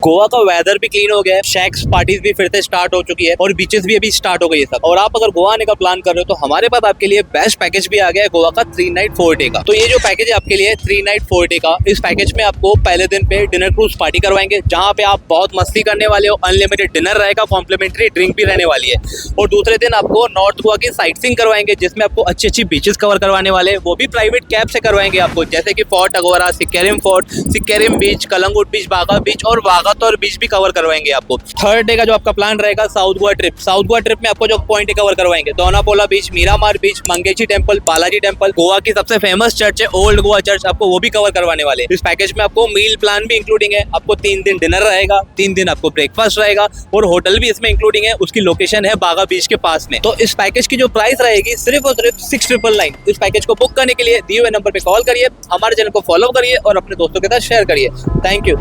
गोवा का वेदर भी क्लीन हो गया है, शैक्स पार्टीज भी फिर से स्टार्ट हो चुकी है और बीचेस भी अभी स्टार्ट हो गई है सब। और आप अगर गोवा आने का प्लान कर रहे हो तो हमारे पास आपके लिए बेस्ट पैकेज भी आ गया है गोवा का 3 नाइट 4 डे का। तो ये जो पैकेज है आपके लिए 3 नाइट 4 डे का, इस पैकेज में आपको पहले दिन पे डिनर क्रूज पार्टी करवाएंगे जहाँ पे आप बहुत मस्ती करने वाले हो, अनलिमिटेड डिनर रहेगा, कॉम्प्लीमेंट्री ड्रिंक भी रहने वाली है। और दूसरे दिन आपको नॉर्थ गोवा की साइट सीइंग करवाएंगे जिसमें आपको अच्छी अच्छी बीचेस कवर करवाने वाले, वो भी प्राइवेट कैब से करवाएंगे आपको, जैसे कि फोर्ट अगोरा, सिक्किम फोर्ट, सिक्किम बीच, कलंगुट बीच, बागा बीच और वागातोर बीच भी कवर करवाएंगे आपको। थर्ड डे का जो आपका प्लान रहेगा south Goa trip, south Goa trip में आपको जो पॉइंट कवर करवाएंगे दोनापोला बीच, मीरामार बीच, मंगेची टेम्पल, बालाजी टेम्पल, गोवा की सबसे फेमस चर्च है ओल्ड गोवा चर्च, आपको वो भी कवर करवाने वाले। इस पैकेज में आपको मील प्लान भी इंक्लूडिंग है, आपको 3 दिन डिनर रहेगा, 3 दिन आपको ब्रेकफास्ट रहेगा और होटल भी इसमें इंक्लूडिंग है, उसकी लोकेशन है बागा बीच के पास में। तो इस पैकेज की जो प्राइस रहेगी सिर्फ और सिर्फ 6999। इस पैकेज को बुक करने के लिए दिए हुए नंबर पे कॉल करिए, हमारे चैनल को फॉलो करिए और अपने दोस्तों के साथ शेयर करिए। Thank you.